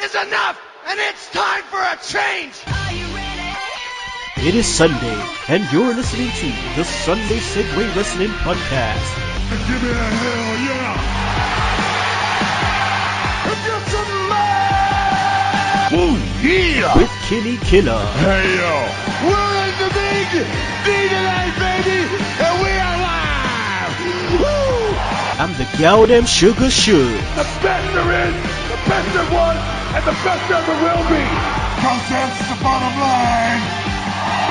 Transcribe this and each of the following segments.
is enough, and it's time for a change! It is Sunday, and you're listening to the Sunday Segue Wrestling Podcast. Give me a hell yeah! Get some love! Ooh, yeah! With Kinny Killa. Hey, yo! We're in the big D tonight, baby, and we are live! Woo! I'm the Goddamn Sugar Sugar. The best there is, the best there was, and the best there ever will be! Cause that's the bottom line!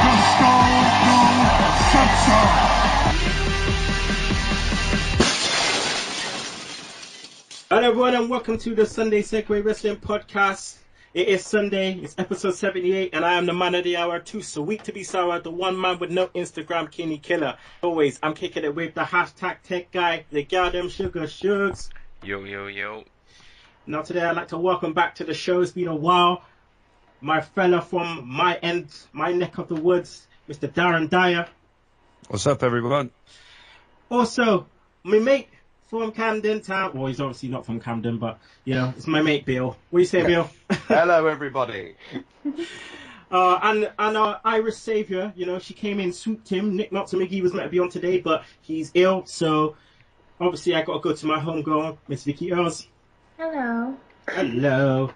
The Stone Cold said so! Hello everyone and welcome to the Sunday Segue Wrestling Podcast. It is Sunday, it's episode 78 and I am the man of the hour, too sweet to be sour, the one man with no Instagram, Kinny Killa. Always, I'm kicking it with the hashtag tech guy, the goddamn Sugar Sugs. Yo, yo, yo. Now today I'd like to welcome back to the show, it's been a while, my fella from my end, my neck of the woods, Mr. Darren Dyer. What's up, everyone? Also, my mate from Camden Town. Well, he's obviously not from Camden, but, you know, it's my mate, Bill. What do you say, Bill? Hello, everybody. And our Irish saviour, you know, she came in, swooped him. Nick Meltzer Magee was meant to be on today, but he's ill, so obviously I got to go to my homegrown, Miss Vicky Earls. Hello. Hello.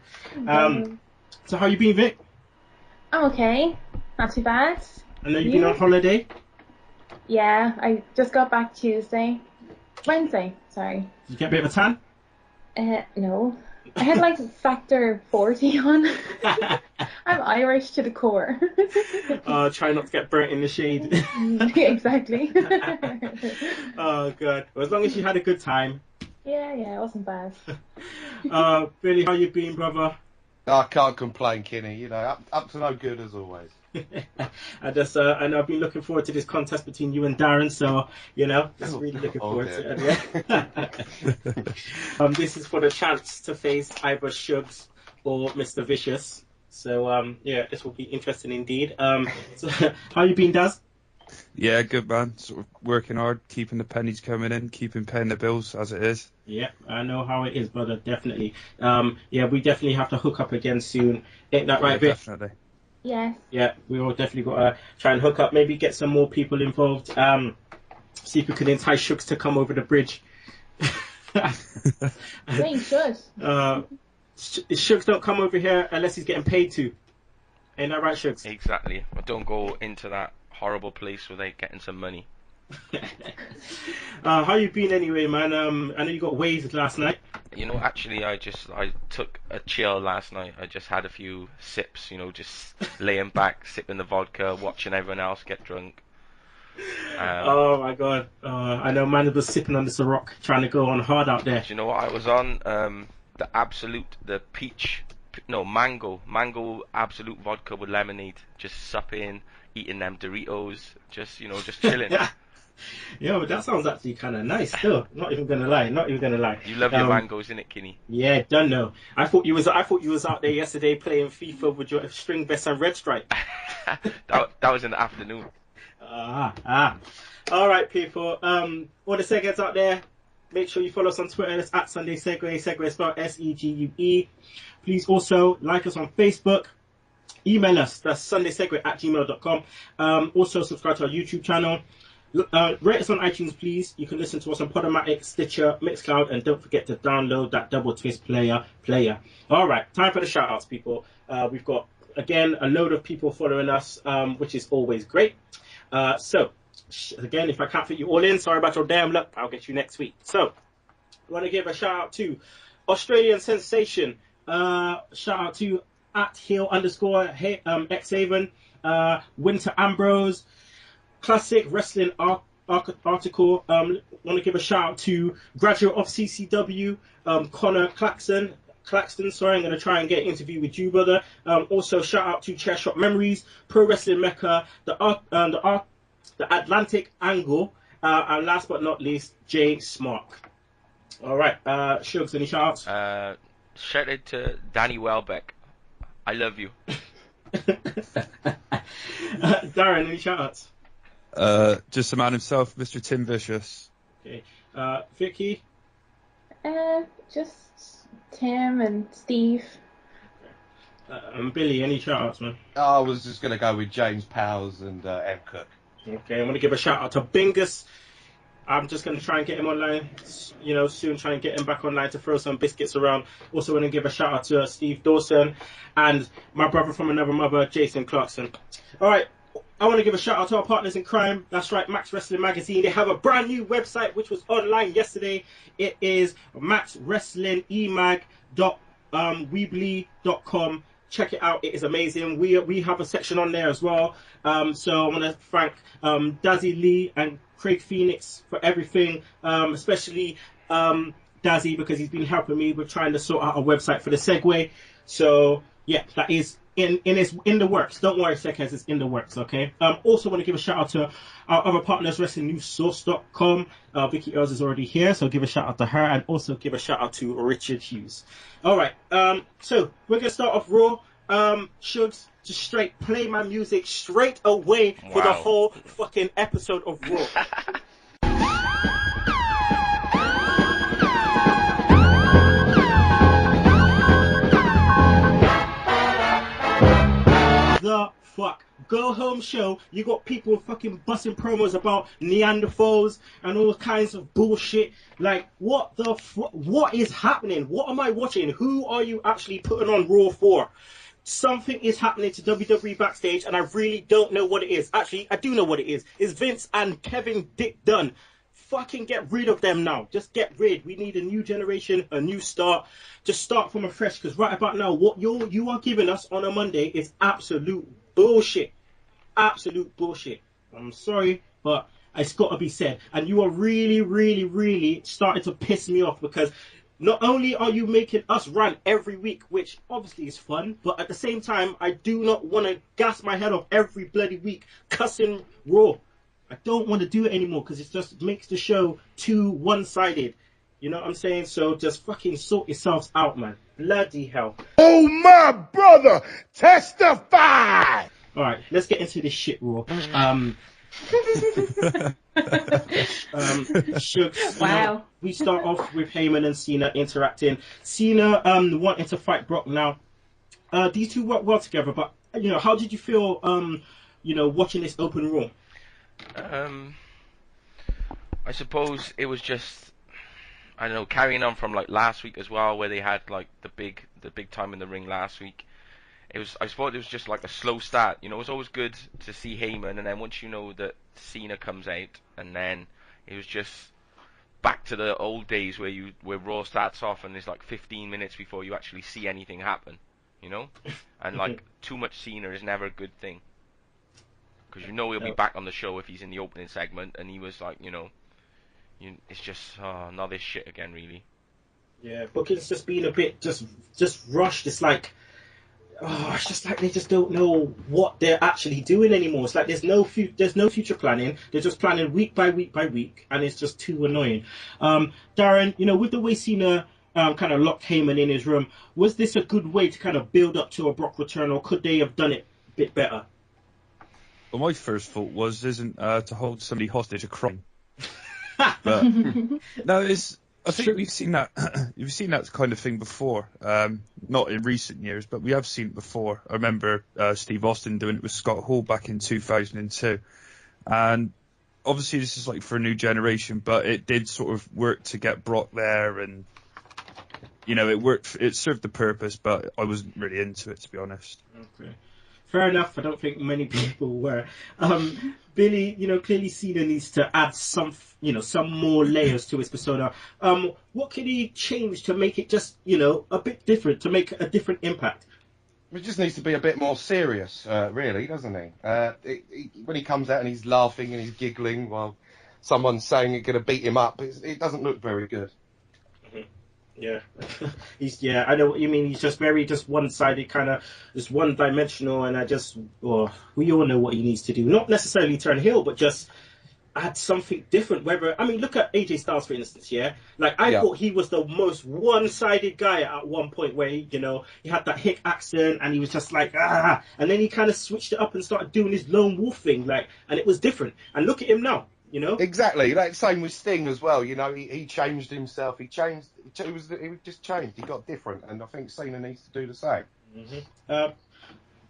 So how you been, Vic? I'm okay. Not too bad. I know you've been on holiday. Yeah, I just got back Wednesday, sorry. Did you get a bit of a tan? No. I had like factor 40 on. I'm Irish to the core. Try not to get burnt in the shade. Exactly. Oh, God. Well, as long as you had a good time. Yeah, it wasn't bad. Billy, how you been, brother? I can't complain, Kinny. You know, up to no good as always. I know I've been looking forward to this contest between you and Darren, so you know, just really looking forward to it. Yeah. This is for the chance to face either Shugs or Mr. Vicious. So yeah, this will be interesting indeed. So, how you been, Daz? Yeah, good, man. Sort of working hard, keeping the pennies coming in, keeping paying the bills as it is. Yeah, I know how it is, brother. Definitely. Yeah, we definitely have to hook up again soon. Ain't that right, Vic? Definitely. Yes. Yeah, we all definitely got to try and hook up, maybe get some more people involved. See if we can entice Shugs to come over the bridge. Yeah, you should. Shugs don't come over here unless he's getting paid to. Ain't that right, Shugs? Exactly. I don't go into that horrible place without getting some money. How you been anyway, man? I know you got waved last night. You know, actually, I took a chill last night. I just had a few sips, you know, just laying back, sipping the vodka, watching everyone else get drunk. Oh my God! I know, man was sipping on this rock, trying to go on hard out there. Do you know what I was on? Mango absolute vodka with lemonade. Just supping, eating them Doritos, just chilling. Yeah, but that sounds actually kind of nice still. Not even gonna lie. You love your mangoes, innit, Kinny? Yeah, don't know. I thought you was out there yesterday playing FIFA with your string vest and red stripe. that was in the afternoon. All right, people. All the Segues out there, make sure you follow us on Twitter. It's at Sunday Segue. Segue spelled Segue. Please also like us on Facebook. Email us. That's sundaysegue@gmail.com. Also subscribe to our YouTube channel. Rate us on iTunes, please. You can listen to us on Podomatic, Stitcher, Mixcloud, and don't forget to download that Double Twist player. All right, time for the shout-outs, people. We've got, again, a load of people following us, which is always great. So, again, if I can't fit you all in, sorry about your damn luck. I'll get you next week. So, I want to give a shout-out to Australian Sensation. Shout-out to @heel_Xhaven, Winter Ambrose, Classic Wrestling Article. Want to give a shout out to graduate of CCW, Connor Claxton. Sorry, I'm going to try and get an interview with you, brother. Also, shout out to Chairshot Memories, Pro Wrestling Mecca, the Atlantic Angle, and last but not least, Jay Smark. All right, Shugs, any shout outs? Shout out to Danny Welbeck. I love you. Darren, any shout outs? Just the man himself, Mr. Tim Vicious. Okay. Vicky? Just Tim and Steve. Billy, any shout-outs, man? I was just going to go with James Powers and M. Cook. Okay, I'm going to give a shout-out to Bingus. I'm just going to try and get him online, soon try and get him back online to throw some biscuits around. Also want to give a shout-out to Steve Dawson and my brother from another mother, Jason Clarkson. All right, I want to give a shout-out to our partners in crime. That's right, Max Wrestling Magazine. They have a brand new website, which was online yesterday. It is maxwrestlingemag.weebly.com. Check it out. It is amazing. We have a section on there as well. So I want to thank Dazzy Lee and Craig Phoenix for everything, especially Dazzy, because he's been helping me with trying to sort out a website for the Segue. So yeah, that is in the works. Don't worry, Seconds, it's in the works. Okay. Also want to give a shout out to our other partners, WrestlingNewsSource.com. Vicky Earls is already here, so give a shout out to her, and also give a shout out to Richard Hughes. All right. So we're gonna start off Raw. Sugs, just straight play my music straight away for the whole fucking episode of Raw. The fuck? Go home show, you got people fucking busting promos about Neanderthals and all kinds of bullshit. Like, what is happening? What am I watching? Who are you actually putting on Raw for? Something is happening to WWE backstage, and I really don't know what it is. Actually, I do know what it is. It's Vince and Kevin Dick Dunn. Fucking get rid of them now. Just get rid. We need a new generation, a new start. Just start from afresh, because right about now, what you are giving us on a Monday is absolute bullshit. Absolute bullshit. I'm sorry, but it's got to be said. And you are really, really, really starting to piss me off, because not only are you making us rant every week, which obviously is fun, but at the same time, I do not want to gas my head off every bloody week cussing Raw. I don't want to do it anymore, because it just makes the show too one-sided. You know what I'm saying? So just fucking sort yourselves out, man. Bloody hell. Oh, my brother, testify! All right, let's get into this shit, Raw. Wow. We start off with Heyman and Cena interacting. Cena wanting to fight Brock now. These two work well together, but how did you feel watching this open Raw? I suppose it was just, I don't know, carrying on from like last week as well, where they had like the big time in the ring last week. I suppose it was just like a slow start. It's always good to see Heyman, and then once you know that Cena comes out, and then it was just back to the old days where Raw starts off and there's like 15 minutes before you actually see anything happen, and like too much Cena is never a good thing, because he'll be back on the show if he's in the opening segment, and he was like, it's just not this shit again, really. Yeah, booking's just been a bit just rushed. It's like, it's just like they just don't know what they're actually doing anymore. It's like there's no future planning. They're just planning week by week by week, and it's just too annoying. Darren, with the way Cena kind of locked Heyman in his room, was this a good way to kind of build up to a Brock return, or could they have done it a bit better? Well, my first thought isn't to hold somebody hostage a crime. But no, I think we've seen that. You've seen that kind of thing before. Not in recent years, but we have seen it before. I remember Steve Austin doing it with Scott Hall back in 2002, and obviously this is like for a new generation, but it did sort of work to get Brock there, and it worked. It served the purpose, but I wasn't really into it, to be honest. Okay. Fair enough. I don't think many people were. Billy, clearly Cena needs to add some more layers to his persona. What can he change to make it just, a bit different, to make a different impact? He just needs to be a bit more serious, really, doesn't he? When he comes out and he's laughing and he's giggling while someone's saying he's going to beat him up, it doesn't look very good. Yeah, I know what you mean. He's just very one-sided, kind of just one-dimensional, and we all know what he needs to do. Not necessarily turn heel, but just add something different. Look at AJ Styles, for instance, yeah? Like, I thought he was the most one-sided guy at one point, where, he had that hick accent, and he was just like, and then he kind of switched it up and started doing his lone wolf thing, and it was different. And look at him now. Exactly. Same with Sting as well. He changed himself. He just changed. He got different, and I think Cena needs to do the same.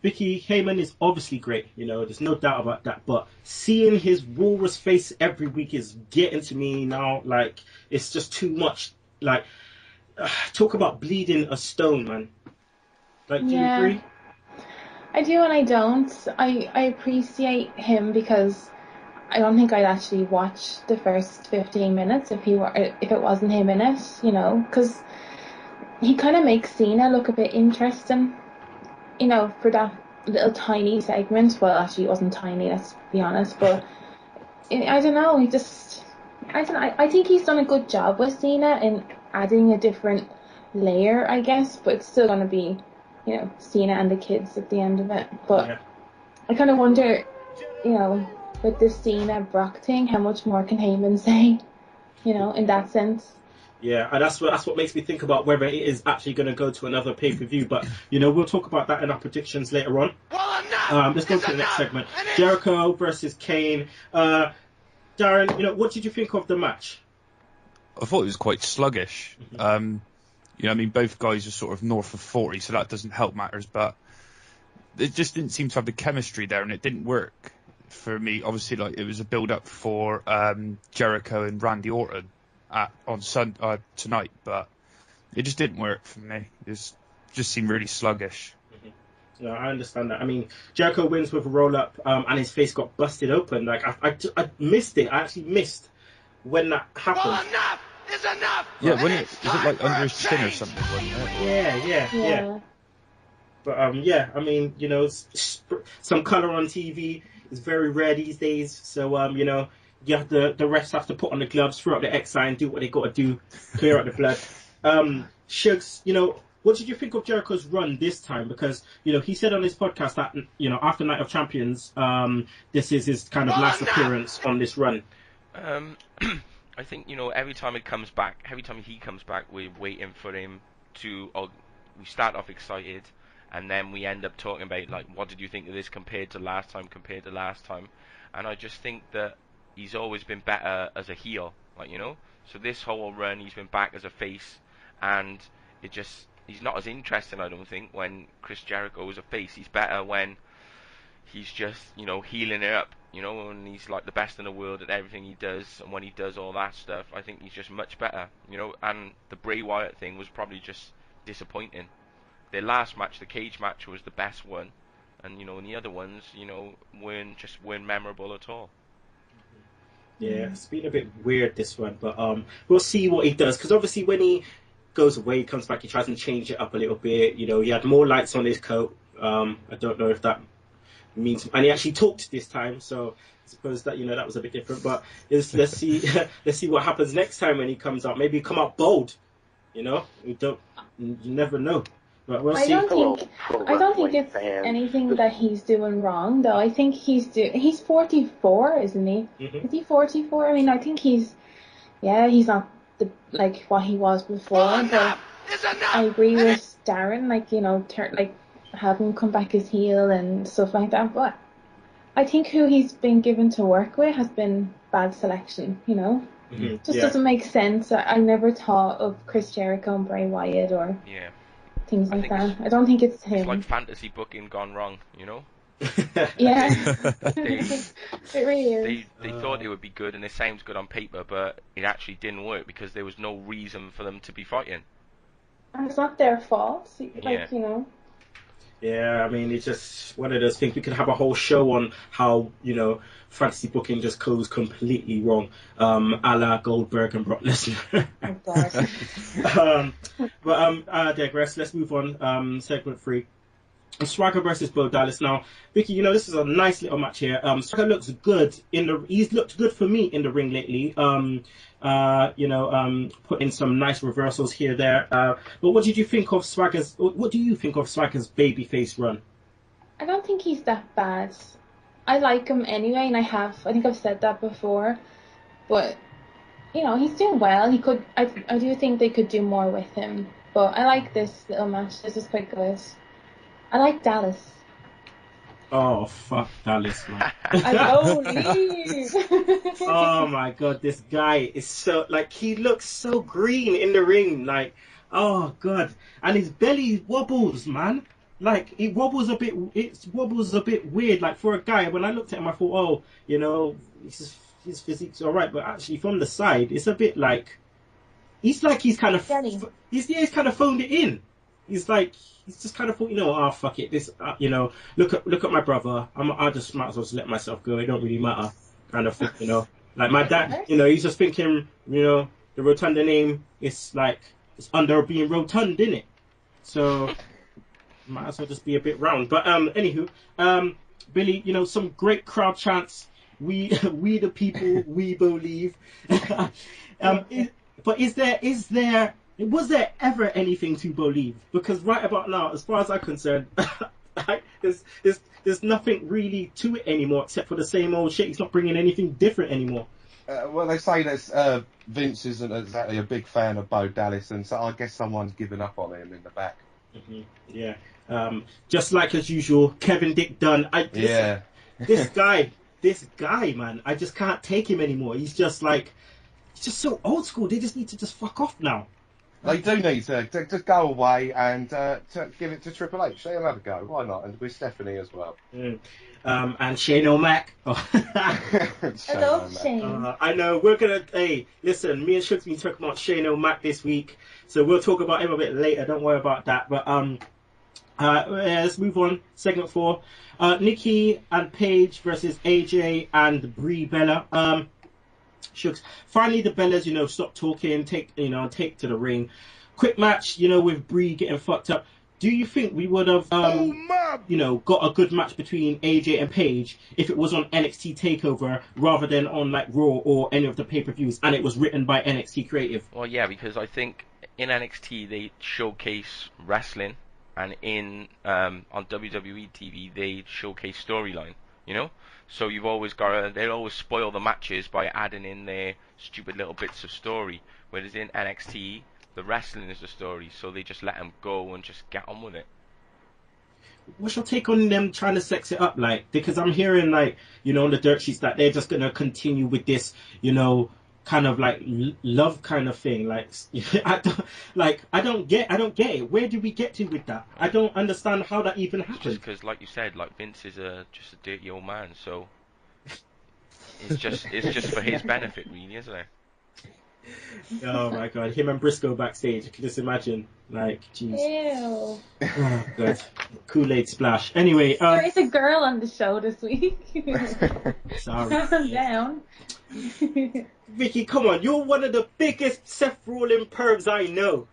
Vicky, Heyman is obviously great, there's no doubt about that, but seeing his walrus face every week is getting to me now, like, it's just too much, like, talk about bleeding a stone, man. Like, do you agree? I do and I don't. I appreciate him because I don't think I'd actually watch the first 15 minutes if it wasn't him in it, because he kind of makes Cena look a bit interesting, for that little tiny segment. Well, actually, it wasn't tiny, let's be honest, but I don't know, I think he's done a good job with Cena in adding a different layer, I guess, but it's still going to be, Cena and the kids at the end of it. But I kind of wonder, with this Cena Brock thing, how much more can Heyman say, in that sense? Yeah, and that's what makes me think about whether it is actually going to go to another pay-per-view. But, we'll talk about that in our predictions later on. Let's go to the next segment. Jericho versus Kane. Darren, what did you think of the match? I thought it was quite sluggish. Both guys are sort of north of 40, so that doesn't help matters, but it just didn't seem to have the chemistry there, and it didn't work for me. Obviously, like, it was a build-up for Jericho and Randy Orton on tonight, but it just didn't work for me. It just seemed really sluggish. No, I understand that. I mean, Jericho wins with a roll-up, and his face got busted open. Like, I missed it. I actually missed when that happened. Well, enough is enough. Yeah, is it like under his chin or something, wasn't it? Yeah. But I mean, some color on TV is very rare these days. So you have the refs have to put on the gloves, throw up the X sign, do what they got to do, clear out the blood. Shugs, what did you think of Jericho's run this time? Because, he said on his podcast that, after Night of Champions, this is his kind of last appearance on this run. I think, every time he comes back, we're waiting for him to, we start off excited, and then we end up talking about, like, what did you think of this compared to last time? And I just think that he's always been better as a heel, like, So this whole run, he's been back as a face, and he's not as interesting, I don't think, when Chris Jericho is a face. He's better when he's just, healing it up, and he's like the best in the world at everything he does, and when he does all that stuff, I think he's just much better, and the Bray Wyatt thing was probably just disappointing. Their last match, the cage match, was the best one, and, and the other ones, weren't memorable at all. Yeah, it's been a bit weird, this one, but we'll see what he does, because obviously when he goes away, comes back, he tries and change it up a little bit. He had more lights on his coat. I don't know if that means, and he actually talked this time, so I suppose that that was a bit different. But let's see what happens next time when he comes out. Maybe come out bold. You never know. But we'll see. I don't think it's anything that he's doing wrong, though. I think he's 44, isn't he? Mm-hmm. Is he 44? I mean, I think he's not what he was before, but I agree with Darren, have him come back as heel and stuff like that, but I think who he's been given to work with has been bad selection, Mm-hmm. Just doesn't make sense. I never thought of Chris Jericho and Bray Wyatt or things like that. I don't think it's him. It's like fantasy booking gone wrong, Yeah. It really is. They thought it would be good, and it sounds good on paper, but it actually didn't work because there was no reason for them to be fighting. And it's not their fault, Yeah, I mean, it's just one of those things. We could have a whole show on how, fantasy booking just goes completely wrong, a la Goldberg and Brock Lesnar. Oh, God. But I digress. Let's move on. Segment 3. Swagger versus Bo Dallas. Now, Vicky, this is a nice little match here. Swagger looks good he's looked good for me in the ring lately. Put in some nice reversals here, there. But what do you think of Swagger's babyface run? I don't think he's that bad. I like him anyway, and I think I've said that before. But, he's doing well. I do think they could do more with him. But I like this little match. This is quite good. I like Dallas. Oh, fuck Dallas, man. Oh, my God. This guy is so... he looks so green in the ring. Oh, God. And his belly wobbles, man. like it wobbles a bit weird. Like for a guy, when I looked at him, I thought, oh, you know, his physique's all right, but actually from the side, it's a bit like he's kind of he's kind of phoned it in. He's just kind of thought, you know, oh fuck it, this you know, look at my brother. I just might as well just let myself go. It don't really matter, kind of thing, you know. Like my dad, you know, he's just thinking, you know, the Rotunda name is like it's under being rotund, innit? So might as well just be a bit round. But anywho, Billy, you know, some great crowd chants. We the people, we believe. But was there ever anything to believe? Because right about now, as far as I'm concerned, there's nothing really to it anymore except for the same old shit. He's not bringing anything different anymore. Well, they say that Vince isn't exactly a big fan of Bo Dallas, and so I guess someone's given up on him in the back. Mm-hmm. Yeah. Just like as usual, Kevin Dick Dunn. This guy, man, I just can't take him anymore. He's just so old school. They just need to just fuck off now. They do need to just go away and to give it to Triple H. They'll have a go. Why not? And with Stephanie as well. Mm. And Shane O'Mac. Oh. I love Shane. I know. We're going to... Hey, listen, me and Shug's been talking about Shane O'Mac this week, so we'll talk about him a bit later. Don't worry about that. But let's move on. Segment 4. Nikki and Paige versus AJ and Brie Bella. Shucks. Finally, the Bellas, you know, stop talking, take to the ring. Quick match, you know, with Brie getting fucked up. Do you think we would have, you know, got a good match between AJ and Paige if it was on NXT TakeOver rather than on like Raw or any of the pay-per-views and it was written by NXT Creative? Well, yeah, because I think in NXT they showcase wrestling, and in on WWE TV they showcase storyline. You know. So you've always they'll always spoil the matches by adding in their stupid little bits of story. Whereas in NXT, the wrestling is the story, so they just let them go and just get on with it. What's your take on them trying to sex it up, like? Because I'm hearing, like, you know, on the dirt sheets that they're just gonna continue with this, you know, kind of like love kind of thing. Like, I don't get it. Where did we get to with that? I don't understand how that even happened. Just because, like you said, like Vince is just a dirty old man, so it's just for his benefit, really, isn't it? Oh my god, him and Briscoe backstage. I can just imagine, like, jeez. Ew. Oh, God. Kool-Aid splash. Anyway, there is a girl on the show this week. Sorry. Calm down. Vicky, come on, you're one of the biggest Seth Rollins pervs I know.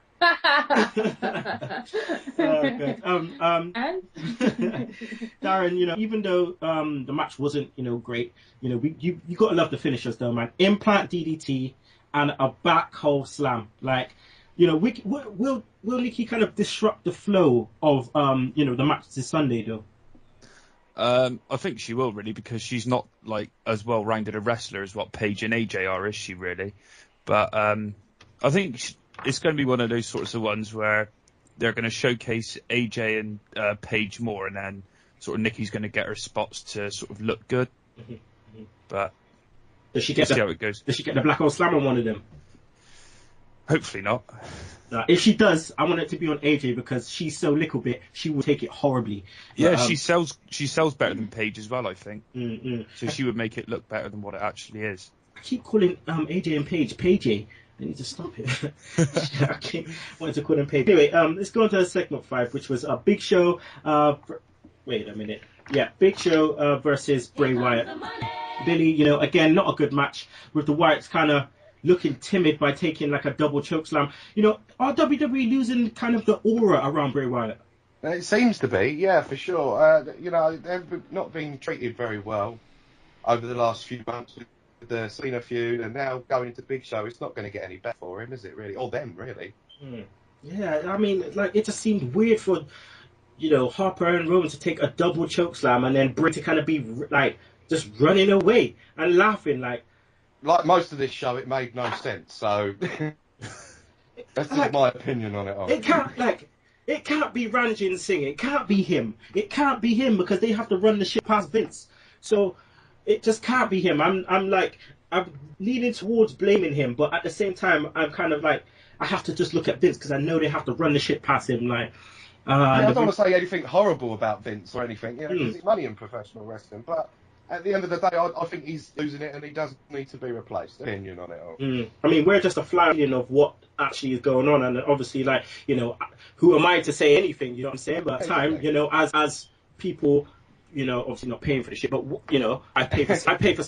Darren, you know, even though the match wasn't, you know, great, you know, you gotta love the finishers though, man. Implant DDT and a back hole slam. Like, you know, will Nikki kind of disrupt the flow of you know, the match this Sunday though? I think she will, really, because she's not like as well rounded a wrestler as what Paige and AJ are, is she really? But I think it's going to be one of those sorts of ones where they're going to showcase AJ and Paige more, and then sort of Nikki's going to get her spots to sort of look good. Mm-hmm. But does she get see how it goes. Does she get the black hole slam on one of them? Hopefully not. If she does, I want it to be on AJ because she's so little bit. She will take it horribly. Yeah, she sells better than Paige as well, I think. Mm-mm. So she would make it look better than what it actually is. I keep calling AJ and Paige Paige. I need to stop it. I keep wanting to call them Paige. Anyway, let's go on to segment 5, which was a Big Show. Wait a minute. Yeah, Big Show versus Bray Wyatt. Billy, you know, again, not a good match with the Wyatts kind of looking timid by taking like a double chokeslam. You know, are WWE losing kind of the aura around Bray Wyatt? It seems to be, yeah, for sure. You know, they've not been treated very well over the last few months with the Cena feud, and now going into Big Show, it's not going to get any better for him, is it, really? Or them, really. Yeah, I mean, like, it just seemed weird for, you know, Harper and Roman to take a double chokeslam and then Bray to kind of be, like, just running away and laughing, like most of this show, it made no sense. So that's just my opinion on it. It can't be Ranjin Singh. It can't be him. It can't be him because they have to run the shit past Vince. So it just can't be him. I'm leaning towards blaming him, but at the same time, I'm kind of like I have to just look at Vince because I know they have to run the shit past him. Like, I don't want to say anything horrible about Vince or anything, you know, because he's money in professional wrestling, but at the end of the day, I think he's losing it and he does need to be replaced. Opinion on it all. I mean, we're just a fly of what actually is going on, and obviously, like, you know, who am I to say anything? You know what I'm saying? But at the time, you know, as people, you know, obviously not paying for the shit, but you know, I pay for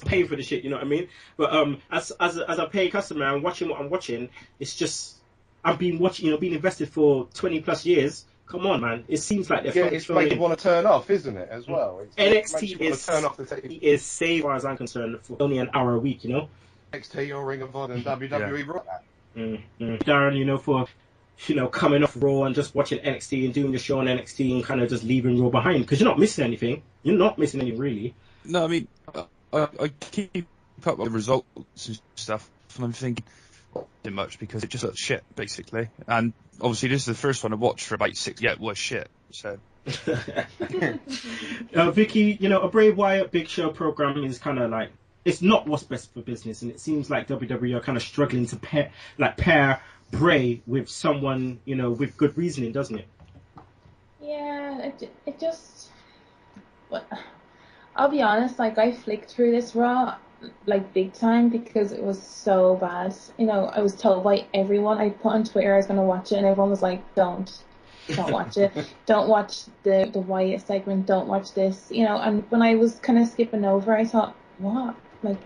paying for the shit. You know what I mean? But as a paying customer, I'm watching what I'm watching. It's just I've been watching, you know, being invested for 20+ years. Come on, man! It seems like they're it's making you want to turn off, isn't it? As well, NXT is safe, as far as I'm concerned, for only an hour a week. You know, NXT or Ring of Honor and WWE Raw. Darren, you know, for coming off Raw and just watching NXT and doing the show on NXT and kind of just leaving Raw behind because you're not missing anything. You're not missing anything really. No, I mean, I keep up with the results and stuff, and I'm thinking. Too much because it just looks shit basically, and obviously this is the first one I watched for about 6 years. Yeah, it was shit. So, Vicky, you know, a Bray Wyatt Big Show program is kind of like it's not what's best for business, and it seems like WWE are kind of struggling to pair Bray with someone, you know, with good reasoning, doesn't it? Yeah, it just. I'll be honest, like I flicked through this Raw. Like big time because it was so bad. You know, I was told by everyone. I put on Twitter I was going to watch it, and everyone was like, "Don't watch it. Don't watch the Wyatt segment. Don't watch this." You know, and when I was kind of skipping over, I thought, "What? Like,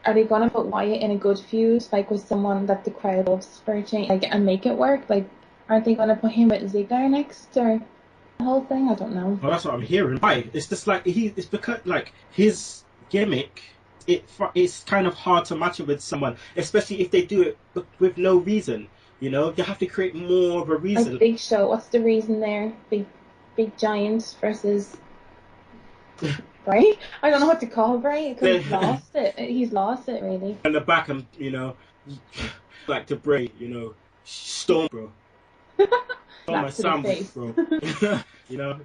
are they going to put Wyatt in a good feud, like with someone that the crowd loves for a change, like, and make it work? Like, aren't they going to put him with Ziggler next or the whole thing? I don't know." Well, that's what I'm hearing. Why? It's just like it's because like his gimmick. It's kind of hard to match it with someone, especially if they do it with no reason. You know, you have to create more of a reason. Like Big Show, what's the reason there? Big Giant versus Bray? I don't know what to call Bray because he's lost it. He's lost it really. In the back, and you know, like to Bray, you know, Storm, bro. On my sandwich, bro. You know,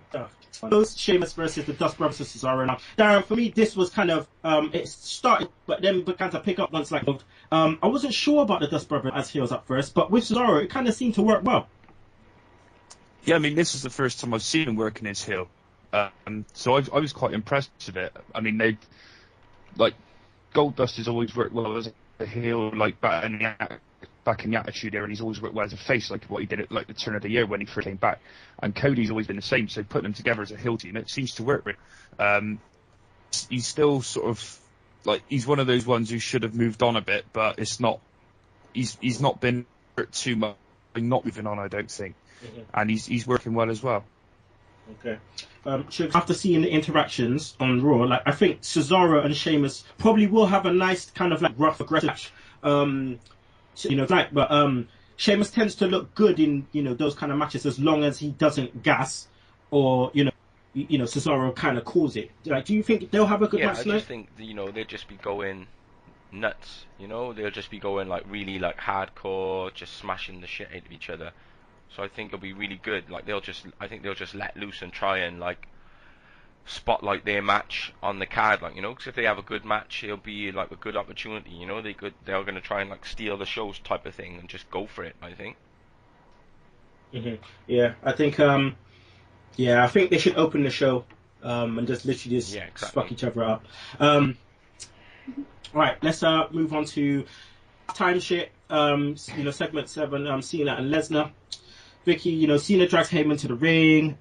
Sheamus versus the Dust Brothers of Cesaro. Now, Darren, for me, this was kind of it started, but then began to pick up once like I wasn't sure about the Dust Brothers as heels at first, but with Cesaro, it kind of seemed to work well. Yeah, I mean, this is the first time I've seen him working his heel, so I was quite impressed with it. I mean, they like Goldust has always worked well as a heel, like back in the Attitude Era, and he's always worked well as a face, like what he did at like the turn of the year when he first came back. And Cody's always been the same, so putting them together as a heel team, it seems to work. He's still sort of like he's one of those ones who should have moved on a bit, but it's not. He's not been hurt too much, not moving on, I don't think, and he's working well as well. Okay. After seeing the interactions on Raw, like I think Cesaro and Sheamus probably will have a nice kind of like rough aggressive match. You know, like, but Sheamus tends to look good in, you know, those kind of matches as long as he doesn't gas or, you know, Cesaro kind of calls it. Like, do you think they'll have a good match tonight? I just think, you know, they'll just be going nuts, you know? They'll just be going, like, really, like, hardcore, just smashing the shit out of each other. So I think it'll be really good. Like, I think they'll just let loose and try and, like, spotlight their match on the card, like, you know, because if they have a good match, it'll be like a good opportunity, you know. They're going to try and like steal the shows type of thing and just go for it, I think. Yeah, I think I think they should open the show and just literally just fuck each other up. Right, let's move on to time shit. You know, segment 7, Cena and Lesnar. Vicky, you know, Cena drags Heyman to the ring,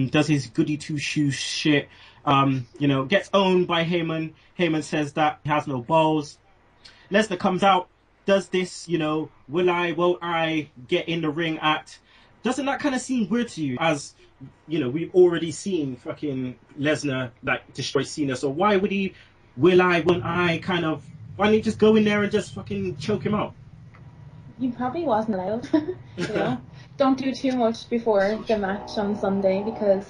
does his goody two-shoes shit, you know, gets owned by Heyman. Heyman says that he has no balls. Lesnar comes out, does this, you know, will I, won't I, get in the ring act. Doesn't that kind of seem weird to you? As, you know, we've already seen fucking Lesnar, like, destroy Cena, so why would he, will I, won't I, kind of, why don't he just go in there and just fucking choke him out? He probably wasn't allowed, you know. Don't do too much before the match on Sunday because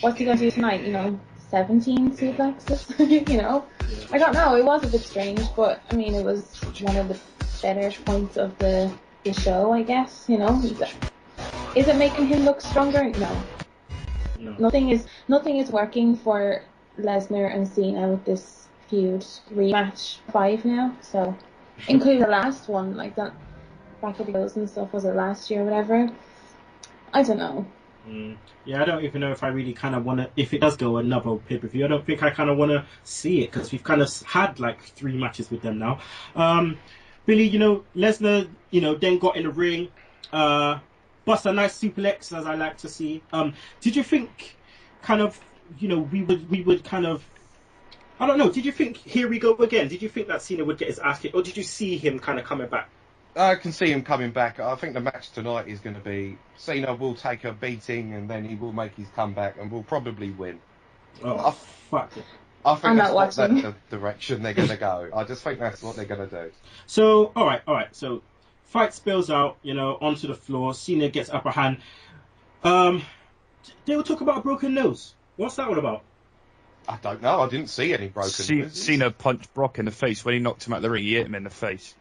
what's he going to do tonight? You know, 17 suplexes? You know? I don't know. It was a bit strange, but I mean, it was one of the better points of the show, I guess. You know? Is it making him look stronger? No. Nothing is working for Lesnar and Cena with this feud. Rematch 5 now, so including the last one, like that. Back of the goals and stuff, was it last year or whatever? I don't know. Yeah, I don't even know if I really kind of want to, if it does go another pay-per-view, I don't think I kind of want to see it, because we've kind of had like 3 matches with them now. Billy, Lesnar, then got in the ring, bust a nice suplex, as I like to see. Did you think kind of, we would kind of, I don't know, did you think, here we go again, did you think that Cena would get his ass kicked, or did you see him kind of coming back? I can see him coming back. I think the match tonight is going to be Cena will take a beating and then he will make his comeback and will probably win. Oh, fuck it. I think that's the direction they're going to go. I just think that's what they're going to do. So, all right. So, fight spills out, onto the floor. Cena gets upper hand. They will talk about a broken nose. What's that all about? I don't know. I didn't see any broken noses. Cena punched Brock in the face. When he knocked him out of the ring, he hit him in the face.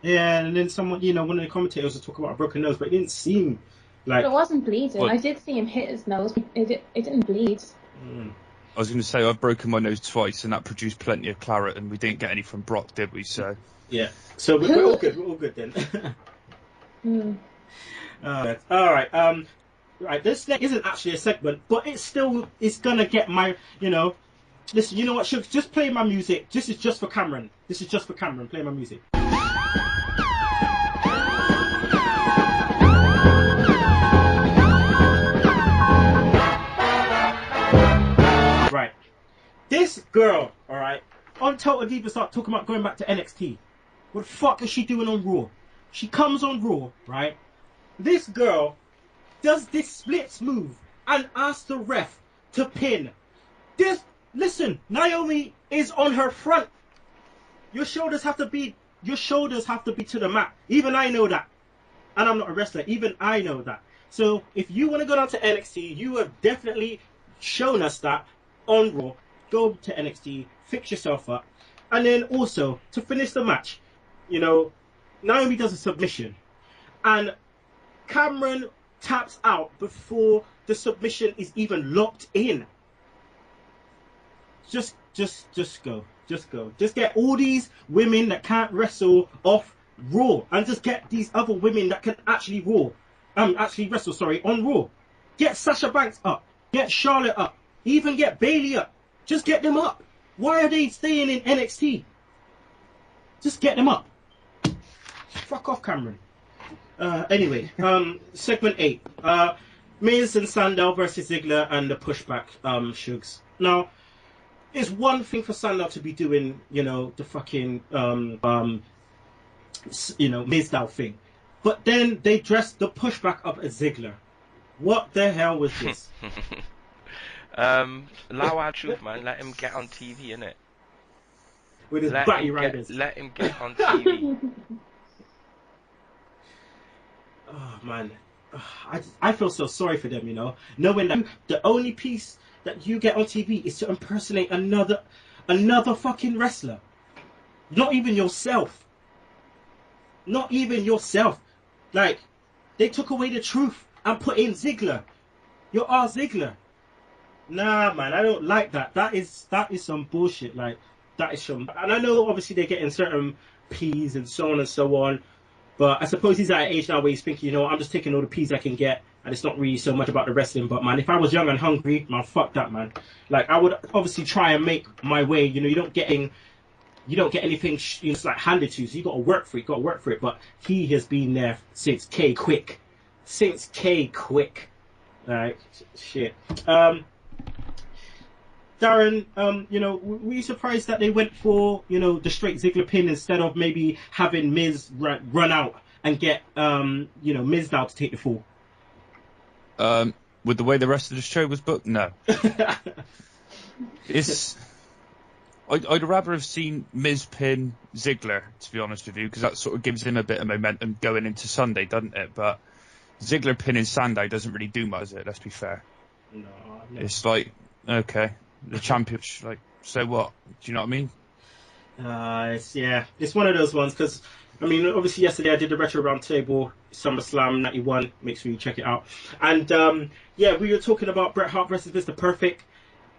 Yeah, and then someone, one of the commentators was talking about a broken nose, but it didn't seem like... But it wasn't bleeding. I did see him hit his nose. It didn't bleed. I was going to say, I've broken my nose twice, and that produced plenty of claret, and we didn't get any from Brock, did we? So yeah. So we're all good. We're all good then. All right. Right. This isn't actually a segment, but it's going to get my, Listen, you know what? Just play my music. This is just for Cameron. Play my music. Right. This girl, alright, on Total Diva start talking about going back to NXT. What the fuck is she doing on Raw? She comes on Raw, right? This girl does this splits move and asks the ref to pin. Listen, Naomi is on her front. Your shoulders have to be to the mat. Even I know that. And I'm not a wrestler. Even I know that. So if you want to go down to NXT, you have definitely shown us that on Raw. Go to NXT, fix yourself up. And then also, to finish the match, Naomi does a submission. And Cameron taps out before the submission is even locked in. Just go. Just get all these women that can't wrestle off Raw, and just get these other women that can actually wrestle, on Raw. Get Sasha Banks up. Get Charlotte up. Even get Bayley up. Just get them up. Why are they staying in NXT? Just get them up. Fuck off, Cameron. Anyway, segment 8. Miz and Sandow versus Ziggler and the pushback, Sugs. Now, it's one thing for Sandow to be doing, the fucking, Mizdow thing. But then they dressed the pushback up as Ziggler. What the hell was this? Allow our truth, man. Let him get on TV, innit? With his batty riders. Let him get on TV. Oh, man. I feel so sorry for them, knowing that the only piece that you get on TV is to impersonate another fucking wrestler. Not even yourself. Like, they took away the truth and put in Ziggler. You're our Ziggler. Nah, man, I don't like that. That is some bullshit. Like, that is some... And I know, obviously, they're getting certain P's and so on and so on. But I suppose he's at an age now where he's thinking, I'm just taking all the P's I can get. And it's not really so much about the wrestling. But, man, if I was young and hungry, man, fuck that, man. Like, I would obviously try and make my way. You don't get anything like handed to you. So you got to work for it. But he has been there since K Quick. Like, shit. Darren, were you surprised that they went for, the straight Ziggler pin instead of maybe having Miz run out and get, Miz now to take the fall? With the way the rest of the show was booked, no. I'd rather have seen Miz pin Ziggler, to be honest with you, because that sort of gives him a bit of momentum going into Sunday, doesn't it? But Ziggler pinning Sandow doesn't really do much, does it? Let's be fair. No. It's like, okay, the champion, like, so what? Do you know what I mean? It's one of those ones, because, obviously yesterday I did the Retro Roundtable, SummerSlam 91, make sure you check it out. And, we were talking about Bret Hart versus Mr. Perfect.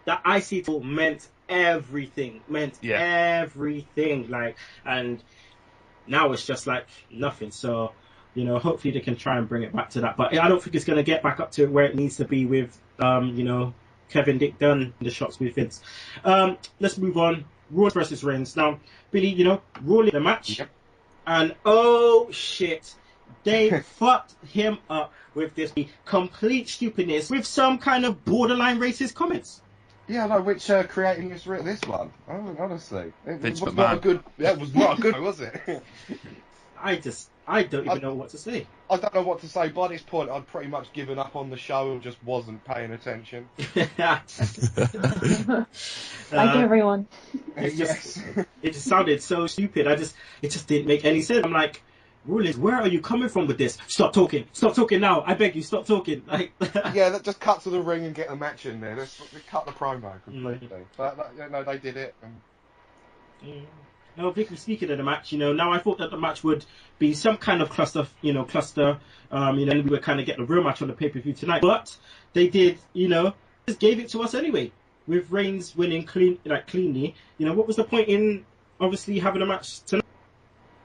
That IC title meant everything, everything, like, and now it's just like nothing. So, You know, hopefully they can try and bring it back to that. But I don't think it's going to get back up to where it needs to be with, you know, Kevin Dick Dunn in the shots with Vince. Let's move on. Raw versus Reigns. Now, Billy, you know, Raw in the match. Yep. And oh shit, they fucked him up with this complete stupidness with some kind of borderline racist comments. Yeah, no, which creating this one? Oh, honestly, it Vince was McMahon. not a good. It was not a good, was it? I don't even know what to say. I don't know what to say. By this point, I'd pretty much given up on the show and just wasn't paying attention. Like everyone. It just sounded so stupid. It just didn't make any sense. I'm like, Rollins, where are you coming from with this? Stop talking now. I beg you, stop talking. Like, yeah, just cut to the ring and get a match in there. Let's cut the promo completely. But no, they did it. And... No, Vicky, speaking of the match, you know, now I thought that the match would be some kind of cluster, you know, and we would kind of get the real match on the pay-per-view tonight. But they did, you know, just gave it to us anyway, with Reigns winning cleanly. You know, what was the point in obviously having a match tonight?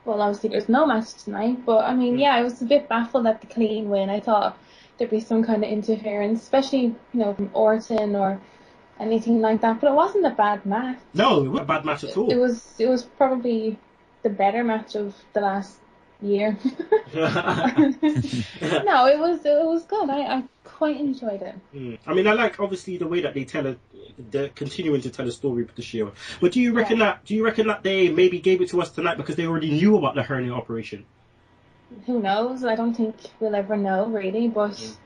Well, obviously there's no match tonight, but I mean, yeah, I was a bit baffled at the clean win. I thought there'd be some kind of interference, especially, you know, from Orton or anything like that, but it wasn't a bad match. No, it wasn't a bad match at all. It was probably the better match of the last year. No, it was good. I quite enjoyed it. I mean, I like obviously the way that they're continuing to tell a story with the Shield. But do you reckon that they maybe gave it to us tonight because they already knew about the hernia operation? Who knows? I don't think we'll ever know really, but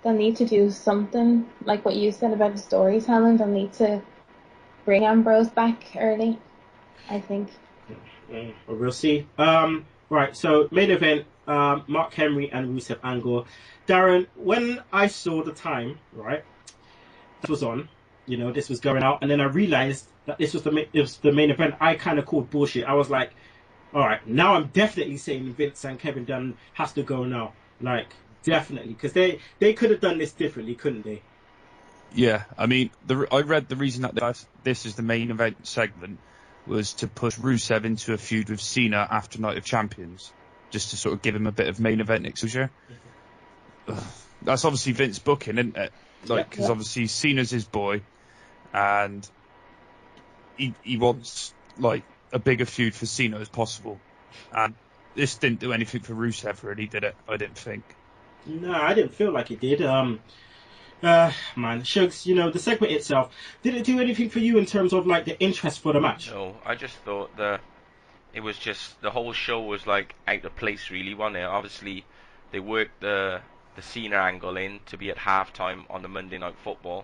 they'll need to do something, like what you said about the storytelling. They'll need to bring Ambrose back early, I think. We'll see. Right, so main event, Mark Henry and Rusev angle. Darren, when I saw the time, right, this was on, you know, this was going out, and then I realized that this was the main event, I kind of called bullshit. I was like, all right, now I'm definitely saying Vince and Kevin Dunn has to go now. Like, definitely, because they could have done this differently, couldn't they? Yeah, I mean, I read the reason that this is the main event segment was to push Rusev into a feud with Cena after Night of Champions, just to sort of give him a bit of main event exposure. That's obviously Vince booking, isn't it? Like, because obviously Cena's his boy, and he wants like a bigger feud for Cena as possible. And this didn't do anything for Rusev, really, did it? I didn't think. No, I didn't feel like it did. Man, Shugs, you know, the segment itself, did it do anything for you in terms of like the interest for the match? No, I just thought it was just, the whole show was like out of place, really, wasn't it? Obviously, they worked the Cena angle in to be at halftime on the Monday Night Football,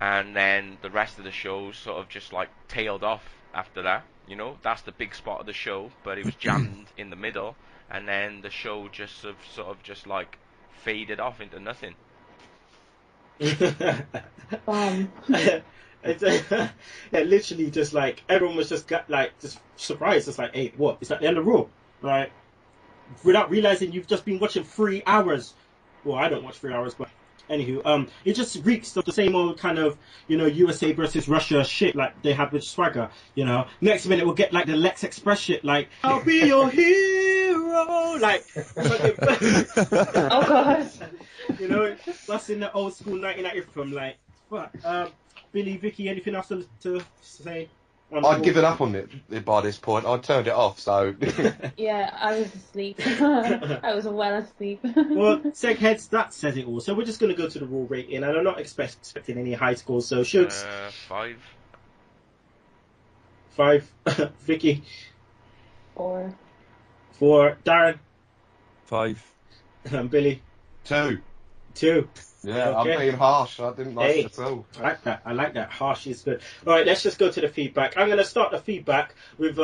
and then the rest of the show sort of just like tailed off after that. You know, that's the big spot of the show, but it was jammed in the middle, and then the show just sort of just like faded off into nothing. It's yeah, literally just like everyone was just just surprised. It's like, hey, what? It's at the end of Raw, right? Without realizing you've just been watching 3 hours. Well, I don't watch 3 hours, but anywho, it just reeks of the same old kind of, you know, USA versus Russia shit like they had with Swagger. You know, next minute we'll get like the Lex Express shit, like I'll be your hero, like. Oh god. You know, that's in the old school 1990 film. Like, what? Billy, Vicky, anything else to say? I'd given up on it by this point. I'd turned it off, so... Yeah, I was asleep. I was well asleep. Well, Segheads, that says it all. So we're just going to go to the Raw rating, and I'm not expecting any high scores, so Shugs... 5. 5. Vicky? 4. 4. Darren? 5. Billy? 2. 2. Yeah, okay. I'm being harsh. I didn't like it at all. I like that. Harsh is good. All right, let's just go to the feedback. I'm going to start the feedback with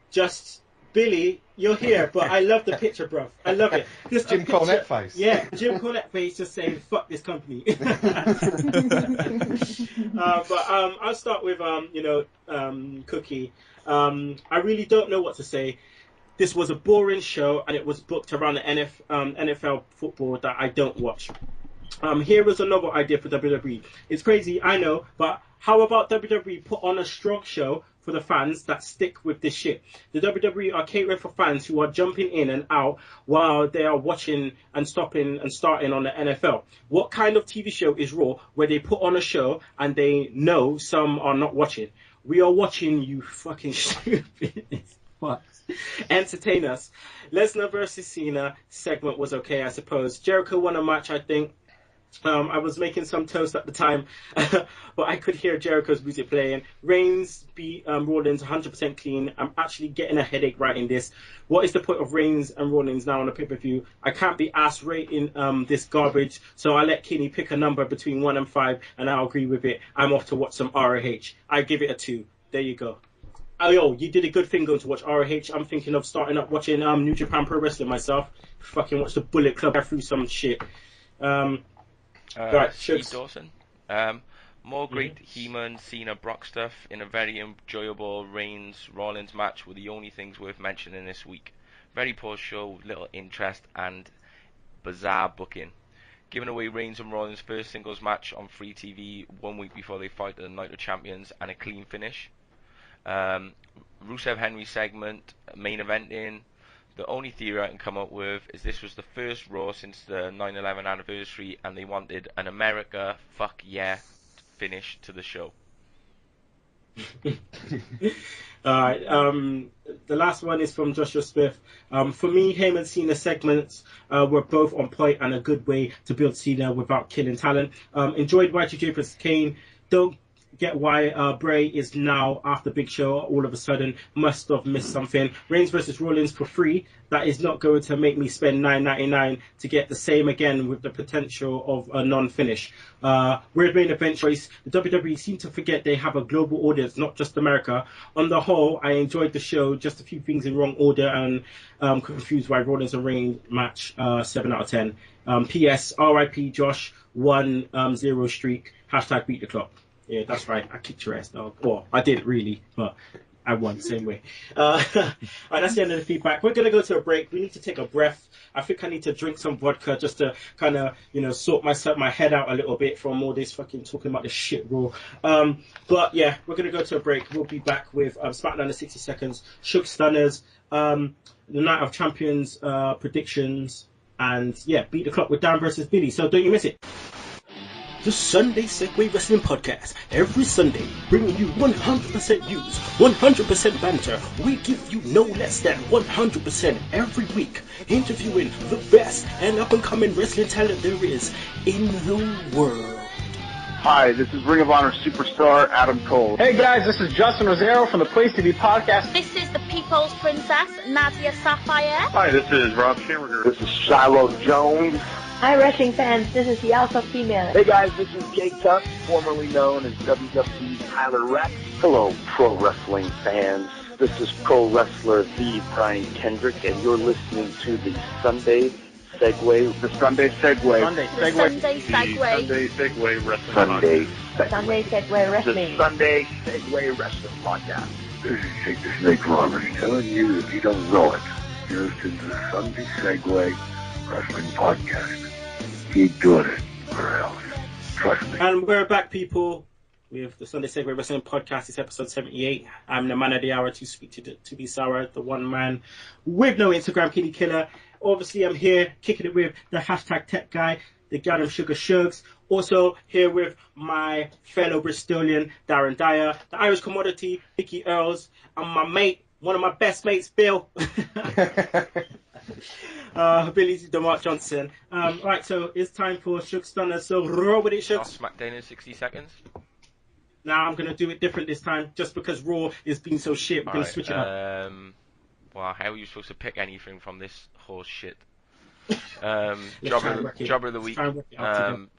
just Billy. You're here, but I love the picture, bruv. I love it. Just Jim Cornette face. Yeah, Jim Cornette face just saying "fuck this company." But I'll start with Cookie. I really don't know what to say. This was a boring show, and it was booked around the NFL football that I don't watch. Here was another idea for WWE. It's crazy, I know, but how about WWE put on a strong show for the fans that stick with this shit. The WWE are catering for fans who are jumping in and out while they are watching and stopping and starting on the NFL. What kind of TV show is Raw where they put on a show and they know some are not watching? We are watching, you fucking stupid fucks. Entertain us. Lesnar versus Cena segment was okay, I suppose. Jericho won a match, I think. I was making some toast at the time, but I could hear Jericho's music playing. Reigns beat Rollins 100% clean. I'm actually getting a headache writing this. What is the point of Reigns and Rollins now on a pay-per-view? I can't be asked rating this garbage, so I let Kinny pick a number between 1 and 5, and I'll agree with it. I'm off to watch some ROH. I give it a 2. There you go. Oh, yo, you did a good thing going to watch ROH. I'm thinking of starting up watching New Japan Pro Wrestling myself. Fucking watch the Bullet Club. I threw some shit. Right, Steve Dawson. More great Heyman, Cena, Brock stuff in a very enjoyable Reigns Rollins match were the only things worth mentioning this week. Very poor show with little interest and bizarre booking. Giving away Reigns and Rollins' first singles match on free TV 1 week before they fight the Night of Champions and a clean finish. Rusev Henry segment, main eventing. The only theory I can come up with is this was the first Raw since the 9/11 anniversary and they wanted an America fuck yeah finish to the show. Alright, the last one is from Joshua Smith. For me, Heyman Cena segments were both on point and a good way to build Cena without killing talent. Enjoyed Y2J vs Kane. Don't get why Bray is now after Big Show all of a sudden. Must have missed something. Reigns versus Rollins for free. That is not going to make me spend $9.99 to get the same again with the potential of a non-finish. Weird main event choice. The WWE seem to forget they have a global audience, not just America. On the whole, I enjoyed the show. Just a few things in wrong order and confused why Rollins and Reigns match 7 out of 10. P.S. R.I.P. Josh 1-0 streak. # beat the clock. Yeah, that's right. I kicked your ass, dog. Well, I didn't really, but I won same way. Right, that's the end of the feedback. We're going to go to a break. We need to take a breath. I think I need to drink some vodka just to kind of, sort my head out a little bit from all this fucking talking about this shit Raw. But yeah, we're going to go to a break. We'll be back with Smackdown in 60 seconds, Sugs Stunners, the Night of Champions predictions, and yeah, beat the clock with Dan versus Billy. So don't you miss it. The Sunday Segue Wrestling Podcast. Every Sunday, bringing you 100% news, 100% banter. We give you no less than 100% every week. Interviewing the best and up-and-coming wrestling talent there is in the world. Hi, this is Ring of Honor superstar Adam Cole. Hey guys, this is Justin Rosero from the Place to Be podcast. This is the People's Princess, Nadia Sapphire. Hi, this is Rob Shamberger. This is Shiloh Jones. Hi, wrestling fans. This is the Alpha Female. Hey guys, this is Jake Tuck, formerly known as WWE's Tyler Rex. Hello, pro wrestling fans. This is pro wrestler The Brian Kendrick, and you're listening to the Sunday Segue. The Sunday Segue. Sunday Segue. Sunday Segue Wrestling Sunday Podcast. Sunday Segue Wrestling. The Sunday Segue Wrestling Podcast. This is Jake the Snake Roberts telling you if you don't know it, you're listening to the Sunday Segue Wrestling Podcast. Keep doing it, or else. Trust me. And we're back, people, with the Sunday Segue Wrestling Podcast. It's episode 78. I'm the man of the hour to speak to be Sarah, the one man with no Instagram, Kinny Killa. Obviously, I'm here kicking it with the #tech guy, the Goddamn Sugar Shugs. Also here with my fellow Bristolian, Darren Dyer, the Irish commodity, Vicky Earls, and my mate, one of my best mates, Bill. Billy DeMarc Johnson. Right, so it's time for Sugs Stunners. So roll with it, Shugs. Smackdown in 60 seconds. Now I'm going to do it different this time, just because Raw is being so shit. We're going to switch it up. Well, how are you supposed to pick anything from this horse shit? Jobber of the week.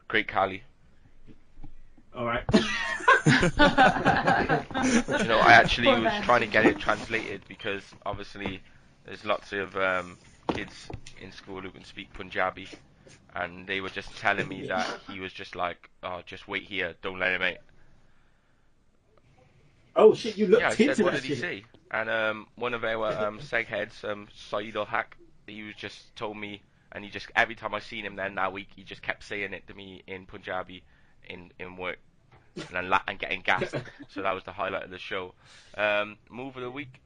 Great Khali. All right. I actually was trying to get it translated because obviously there's lots of kids in school who can speak Punjabi, and they were just telling me that he was just like, oh, just wait here, don't let him out. Oh shit, you looked into that. Yeah, I said, what did he say? And one of our seg heads, Saeed al-Haq, he was just told me, and he just, every time I seen him then that week, he just kept saying it to me in Punjabi in work. and getting gassed. So that was the highlight of the show. Move of the week.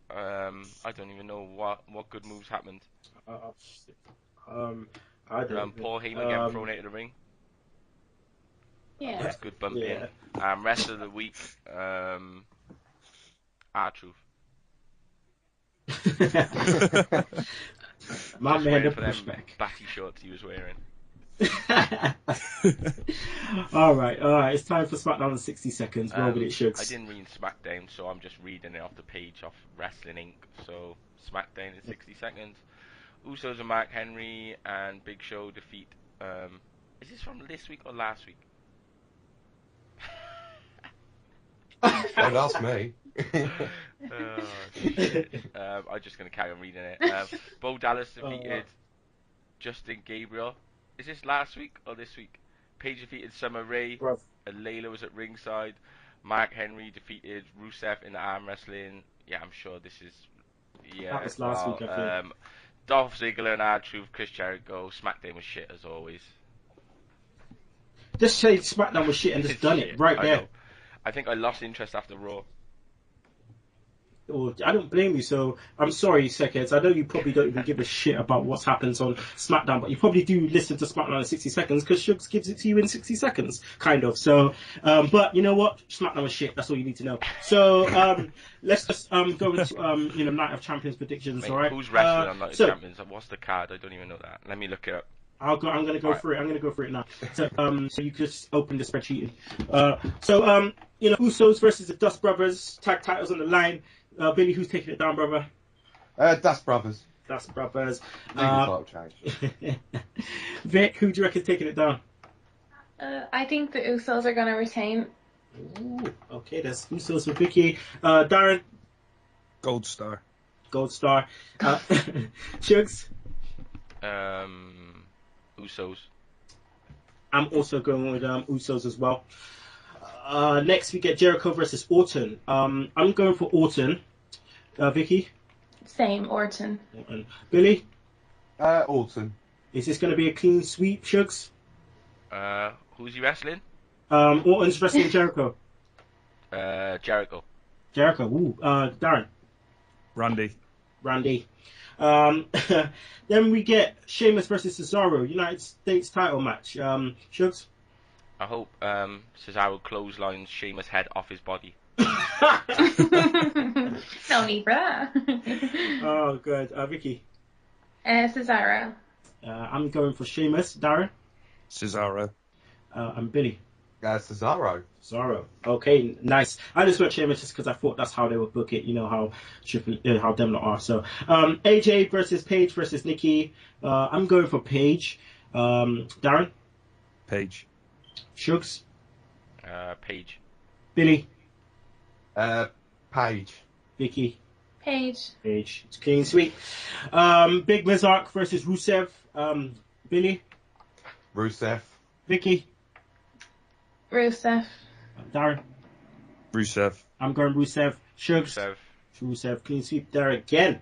I don't even know what good moves happened. I don't. Paul Heyman getting thrown out of the ring. Yeah. That's good bump Yeah. in. Rest of the week. R-Truth. My Just man, waiting the for them pushback. batty shorts he was wearing. all right. It's time for SmackDown in 60 seconds. Roll with it, Shugs. I didn't read Smackdown, so I'm just reading it off the page off Wrestling Inc. So Smackdown in 60 seconds. Usos and Mark Henry and Big Show defeat. Is this from this week or last week? Don't ask me. Oh, shit. I'm just going to carry on reading it. Bo Dallas defeated Justin Gabriel. Is this last week or this week? Paige defeated Summer Rae. And Layla was at ringside. Mark Henry defeated Rusev in the arm wrestling. Yeah, I'm sure this is... Yeah, That was last week, I think. Dolph Ziggler and R-Truth, Chris Jericho. Smackdown was shit as always. Just say SmackDown was shit and just done it right there. I think I lost interest after Raw. I don't blame you, so I'm sorry, Seconds. I know you probably don't even give a shit about what happens on SmackDown, but you probably do listen to SmackDown in 60 seconds because Shugs gives it to you in 60 seconds, kind of. So, but you know what? SmackDown was shit. That's all you need to know. So, let's just go into Night of Champions predictions. Mate, all right. Who's wrestling on Night of Champions? What's the card? I don't even know that. Let me look it up. I'm going to go through it. I'm going to go through it now. So, so you could just open the spreadsheet. Usos versus the Dust Brothers. Tag titles on the line. Billy, who's taking it down, brother? Dust Brothers. Dust Brothers. Title change. Vic, who do you reckon's taking it down? I think the Usos are going to retain. Ooh, okay, that's Usos for Vicky. Darren? Gold Star. Gold Star. Shugs? Usos. I'm also going with Usos as well. Next we get Jericho versus Orton. I'm going for Orton. Vicky? Same, Orton. Billy? Orton. Is this going to be a clean sweep, Shugs? Who's he wrestling? Orton's wrestling Jericho. Jericho. Jericho. Ooh. Darren? Randy. Then we get Sheamus versus Cesaro, United States title match. Shugs? I hope Cesaro clotheslines Sheamus' head off his body. No need for that. Oh, good. Vicky? Cesaro. I'm going for Sheamus. Darren? Cesaro. And Billy? Cesaro. Cesaro. Okay, nice. I just went Sheamus just because I thought that's how they would book it. You know how them lot are. So, AJ versus Paige versus Nikki. I'm going for Paige. Darren? Paige. Shugs? Paige. Billy? Paige. Vicky? Paige. Paige. It's clean sweep. Big Mizark versus Rusev. Billy? Rusev. Vicky? Rusev. Darren? Rusev. I'm going Rusev. Shugs? Rusev. Clean sweep there again.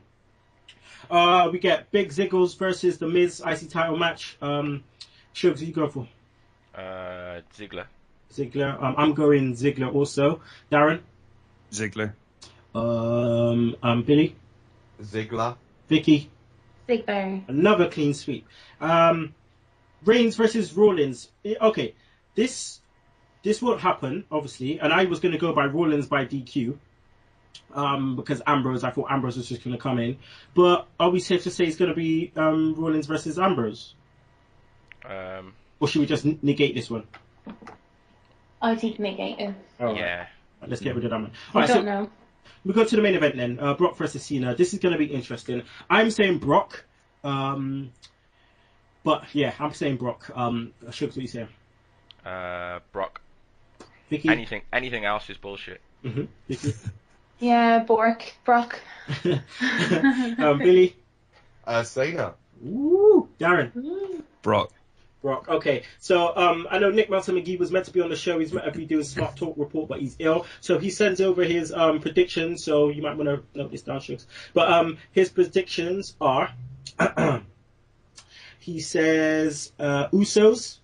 We get Big Ziggles versus The Miz IC title match. Shugs, who you go for? Ziggler. I'm going Ziggler also. Darren? Ziggler. Billy? Ziggler. Vicky? Ziggler. Another clean sweep. Reigns versus Rollins. Okay, this won't happen, obviously, and I was going to go by Rollins by DQ. Because I thought Ambrose was just going to come in. But are we safe to say it's going to be Rollins versus Ambrose? Or should we just negate this one? I think negate it. Right. Yeah. Let's get rid of that one. I don't know. We go to the main event then. Brock versus Cena. This is going to be interesting. I'm saying Brock. But yeah, I'm saying Brock. Shugs, what you saying? Brock. Vicky? Anything else is bullshit. Mm-hmm. Vicky? Yeah, Brock. Billy? Cena. Ooh, Darren? Brock. Okay, so I know Nick Meltzer McGee was meant to be on the show. He's meant to be doing SmarkTalk report, but he's ill. So he sends over his predictions. So you might want to note this down, Shugs. But his predictions are: he says Usos,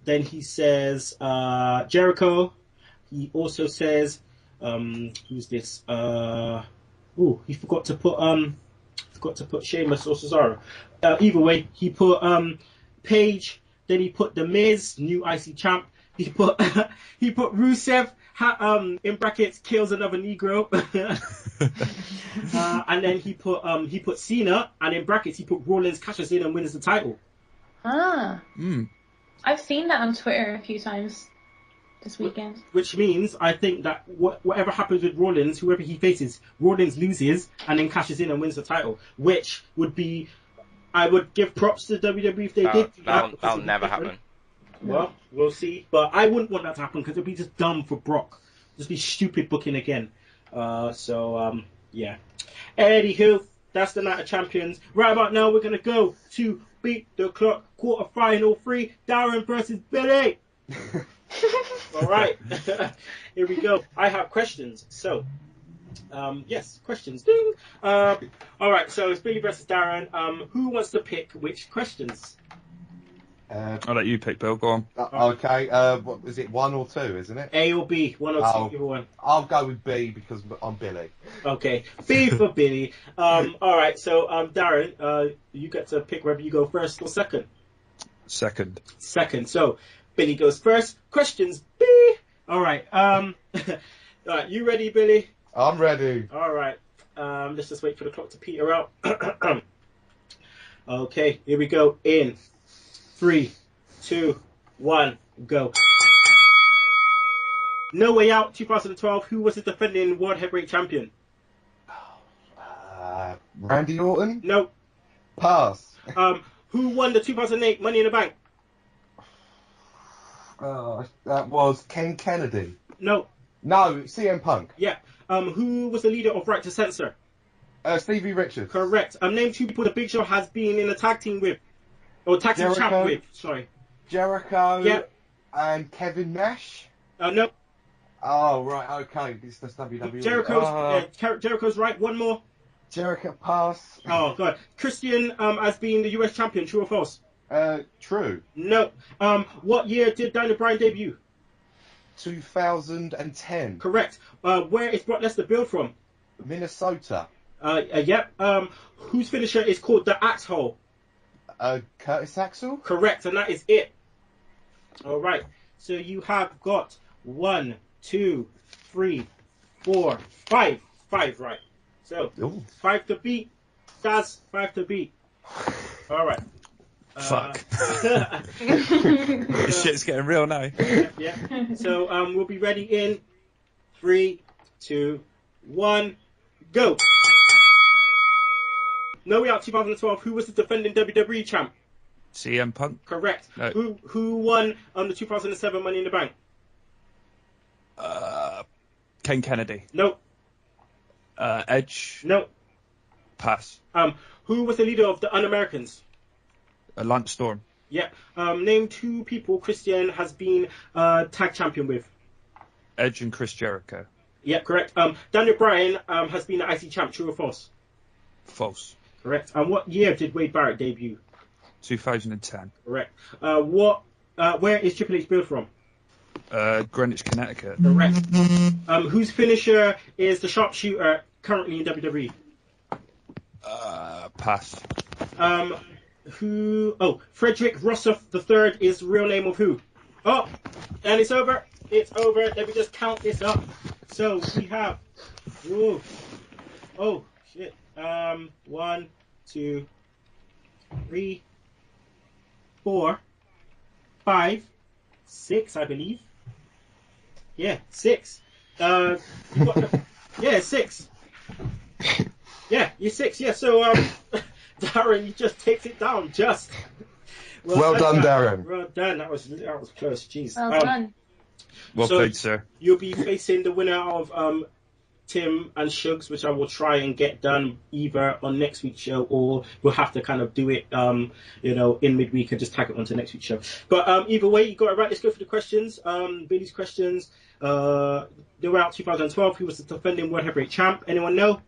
Then he says Jericho. He also says who's this? He forgot to put Sheamus or Cesaro. Either way, he put Paige. Then he put The Miz, new IC champ. He put Rusev in brackets kills another Negro. And then he put Cena, and in brackets he put Rollins cashes in and wins the title. I've seen that on Twitter a few times this weekend. Which means I think that whatever happens with Rollins, whoever he faces, Rollins loses and then cashes in and wins the title. Which would be, I would give props to WWE if they did. That'll never happen. Well, we'll see. But I wouldn't want that to happen because it'd be just dumb for Brock. Just be stupid booking again. Yeah. Anywho, that's the Night of Champions. Right about now, we're going to go to Beat the Clock quarterfinal 3, Darren versus Billy. All right. Here we go. I have questions. So, yes, questions. Ding. All right, so it's Billy versus Darren. Who wants to pick which questions? I'll let you pick, Bill. Go on. Okay. What is it? 1 or 2, isn't it? A or B? 1 or 2? Either one. I'll go with B because I'm Billy. Okay. B for Billy. All right. So, Darren, you get to pick whether you go first or second. Second. So, Billy goes first. Questions B. All right. All right. You ready, Billy? I'm ready. All right. Let's just wait for the clock to peter out. Okay. Here we go. In 3, 2, 1, go. No Way Out 2012. Who was the defending World Heavyweight Champion? Randy Orton? No. Pass. Who won the 2008 Money in the Bank? That was Ken Kennedy. No. No, CM Punk. Yeah. Who was the leader of Right to Censor? Stevie Richards. Correct. Name 2 people the Big Show has been in a tag team with. Or tag team champ with. Sorry. Jericho. Yep. And Kevin Nash. No. Oh, right, okay. This is WWE. Jericho's right. One more. Jericho, pass. Oh, God. Christian as being the US champion. True or false? True. No. What year did Daniel Bryan debut? 2010. Correct. Where is Brock Lesnar billed from? Minnesota. Yep. Whose finisher is called the Axe Hole? Curtis Axel? Correct, and that is it. All right. So you have got 1, 2, 3, 4, 5. 5 right. So 5 to beat. Daz, 5 to beat. All right. Fuck. This shit's getting real now. Yeah. So we'll be ready in 3, 2, 1, go. No Way Out 2012. Who was the defending WWE champ? CM Punk. Correct. No. Who won the 2007 Money in the Bank? Ken Kennedy. No. Edge. No. Pass. Who was the leader of the Un-Americans? Lance Storm. Yeah. Name 2 people Christian has been tag champion with. Edge and Chris Jericho. Yeah, correct. Daniel Bryan has been the IC champ. True or false? False. Correct. What year did Wade Barrett debut? 2010. Correct. Where is Triple H billed from? Greenwich, Connecticut. Correct. Whose finisher is the sharpshooter currently in WWE? Pass. Frederick Rossoff III is the real name of who? Oh, and it's over. It's over. Let me just count this up. So we have. Oh shit. 1, 2, 3, 4, 5, 6, I believe. Yeah, 6. Yeah, 6. Yeah, you're 6. Yeah, so Darren, you just takes it down. Just. Well done, Darren. Well done. That was close. Jeez. Well done. Well played, sir. You'll be facing the winner of Tim and Shugs, which I will try and get done either on next week's show, or we'll have to kind of do it, in midweek and just tag it onto next week's show. But either way, you got it right. Let's go for the questions. Billy's questions. They were out 2012. Who was the defending World Heavyweight Champ? Anyone know?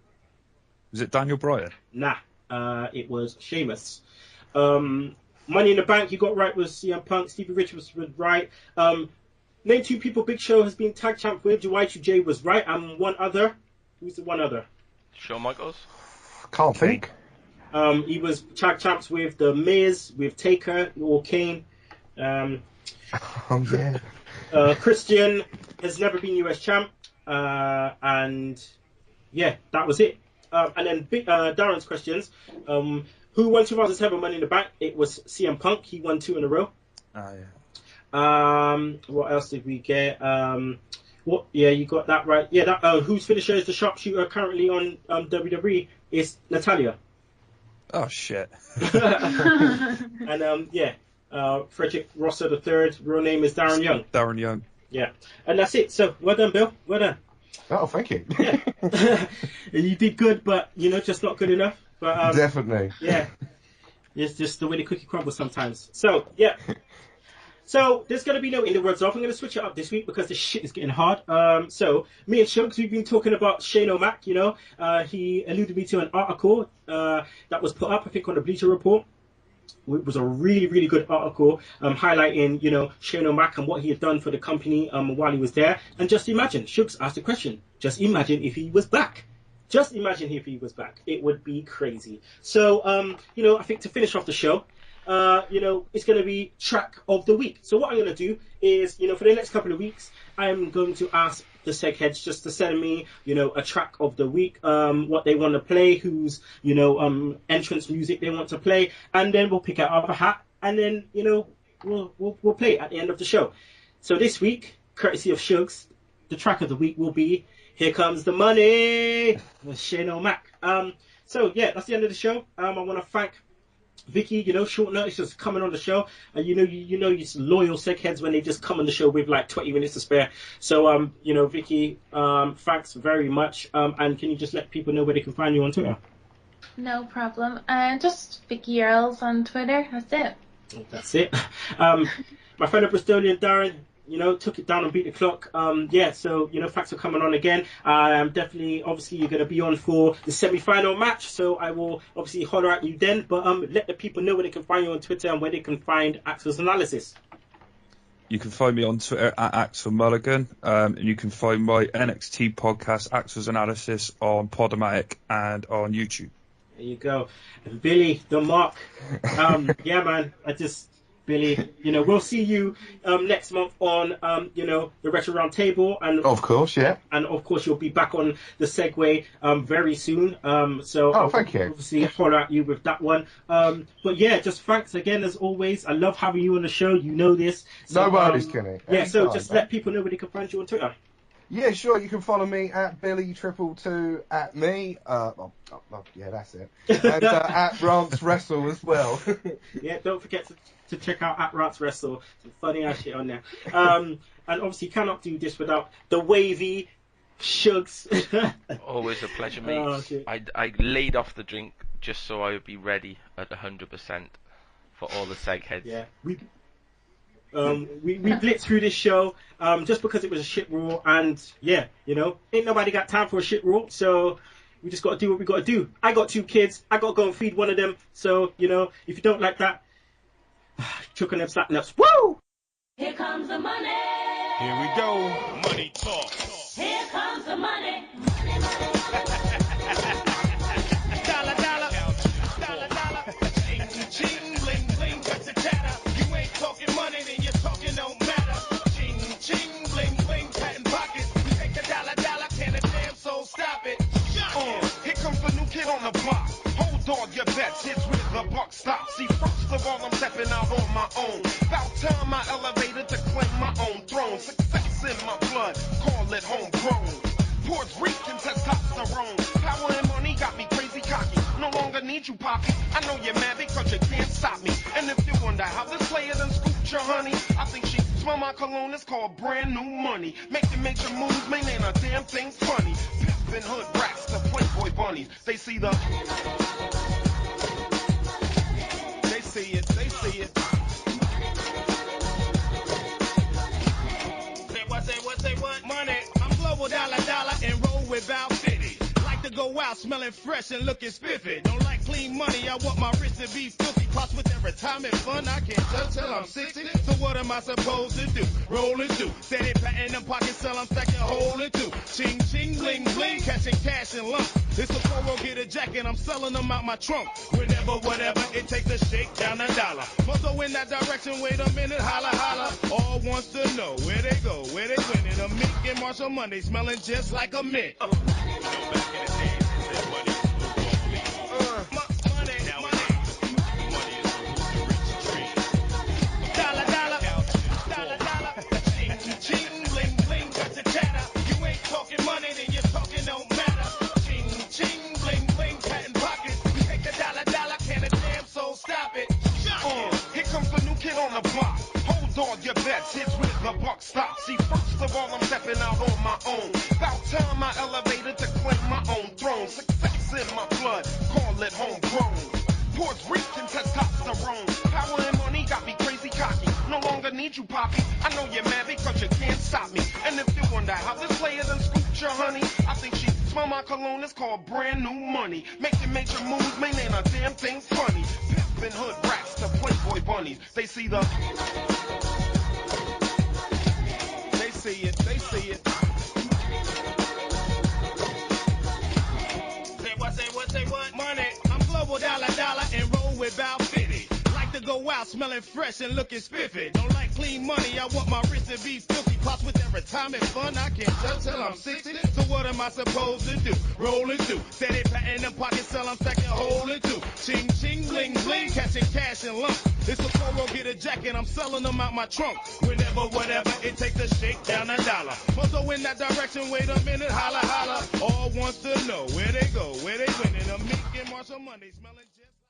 Was it Daniel Bryan? Nah. It was Sheamus. Money in the Bank you got right was CM Punk. Stevie Richards was right. Name 2 people Big Show has been tag champ with. Y2J was right. And one other. Who's the one other? Shawn Michaels? Can't think. He was tag champs with The Miz, with Taker, or Kane. Oh, yeah. Christian has never been US champ. And yeah, that was it. And then Darren's questions. Who won 2007 Money in the Bank? It was CM Punk. He won 2 in a row. Oh, yeah. What else did we get? Yeah, you got that right. Yeah, whose finisher is the sharpshooter currently on WWE is Natalia. Oh, shit. And Frederick Rosser III, real name is Darren Young. Darren Young. Yeah, and that's it. So well done, Bill. Well done. Oh, thank you. Yeah. You did good, but just not good enough. But definitely. Yeah, it's just the way the cookie crumbles sometimes. So yeah. So there's going to be no in the words off. I'm going to switch it up this week because the shit is getting hard. So me and Shugs, we've been talking about Shane O'Mac. He alluded me to an article that was put up, I think, on the Bleacher Report. It was a really, really good article highlighting, Shane O'Mac and what he had done for the company while he was there. And just imagine, Shugs asked the question, just imagine if he was back. Just imagine if he was back. It would be crazy. So, I think to finish off the show, it's going to be track of the week. So what I'm going to do is, for the next couple of weeks, I'm going to ask the Segheads just to send me, a track of the week, what they want to play, whose, entrance music they want to play, and then we'll pick out of a hat, and then, we'll play it at the end of the show. So this week, courtesy of Shugs, the track of the week will be Here Comes the Money with Shane O'Mac. So yeah, that's the end of the show. I want to thank Vicky, short notice just coming on the show. And you loyal Segheads when they just come on the show with like 20 minutes to spare. So, Vicky, thanks very much. And can you just let people know where they can find you on Twitter? No problem. Just Vicky Earls on Twitter. That's it. That's it. My fellow Bristolian Darren, took it down and beat the clock. So, thanks for coming on again. Obviously, you're going to be on for the semi-final match, so I will obviously holler at you then, but let the people know where they can find you on Twitter and where they can find Axel's Analysis. You can find me on Twitter at Axel Mulligan, and you can find my NXT podcast, Axel's Analysis, on Podomatic and on YouTube. There you go. And Billy, the Mark. Yeah, man, Billy, we'll see you next month on, the Retro Round Table. And of course, yeah. And of course, you'll be back on the Segue very soon. Thank you. Obviously, holler at you with that one. But yeah, just thanks again as always. I love having you on the show. You know this. So, no worries, Kenny. Yeah, so just let people know where they can find you on Twitter. Yeah, sure. You can follow me at Billy222 at me. Yeah, that's it. And at Rant Wrestle as well. Yeah, don't forget to check out at Rant Wrestle. Some funny ass shit on there. And obviously, cannot do this without the wavy Shugs. Always a pleasure, mate. Oh, I laid off the drink just so I would be ready at 100% for all the Segheads. Yeah, we blitzed through this show just because it was a shit Raw, and yeah, ain't nobody got time for a shit Raw, so we just got to do what we got to do. I got 2 kids, I got to go and feed one of them, so if you don't like that, choke on them slap nuts. Woo! Here comes the money. Here we go. Money talk. Here comes the money. Money, money, Dollar, dollar. Dollar, dollar. Ching, ching, bling, bling, cut the chatter. You ain't talking money, then your talking don't matter. Ching, ching, bling, bling, patent pockets. We take the dollar, dollar, can a damn soul stop it? Here comes the new kid on the block. Hold on your bets, it's where the buck stops. See, first of all, I'm stepping out on my own. About time I elevated to claim my own throne. Success in my blood, call it homegrown. Puerto Rican testosterone. Power and money got me crazy cocky. No longer need you, Poppy. I know you're mad because you can't stop me. And if you wonder how this player done scooped your honey, I think she smell my cologne, it's called brand new money. Making major moves, man, ain't a damn thing funny. Pimpin' hood rats to Playboy bunnies. They see the... They see it, they see it. Say what? Money. I'm global dollar and roll with Val City. Like to go out smelling fresh and looking spiffy. Don't like clean money, I want my wrist to be filthy. Plus with every time and fun, I can't touch till I'm 60. So what am I supposed to do? Roll and do. Steady patting them pockets till I'm stacking hole and two. Ching, ching, bling, bling, catching cash and lump. It's a polo, get a jacket, I'm selling them out my trunk. Whenever, whatever, it takes a shake down $1. Must go in that direction, wait a minute, holla, holla. All wants to know where they go, where they winning. A Mink and Marshall Monday, smelling just like a mint. On the block, hold on your bets, hits with the buck stop. See, first of all, I'm stepping out on my own. About time I elevated to claim my own throne. Success in my blood, call it homegrown. Puerto Rican testosterone, power and money got me crazy cocky. No longer need you, poppy. I know you're mad because you can't stop me. And if you wonder how this player done scooped your honey, I think she smell my cologne. It's called brand new money. Making major moves, man, ain't a damn thing funny. Pimpin' hood rats to Playboy bunnies. They see the. They see it. They see it. Say what? Money. I'm global dollar and roll with about 50. Like to go out smelling fresh and looking spiffy. Don't like clean money, I want my wrist to be filthy. Plus with every time and fun, I can't touch till I'm 60. So what am I supposed to do? Roll and do. Steady patting them pockets till I'm stacking hole and two. Ching, ching, bling, bling, catching cash and lump. It's a polo, get a jacket, I'm selling them out my trunk. Whenever, whatever, it takes a shake down $1. Must go in that direction, wait a minute, holla, holla. All wants to know where they go, where they winning. A Mink and Marshall Monday, smelling just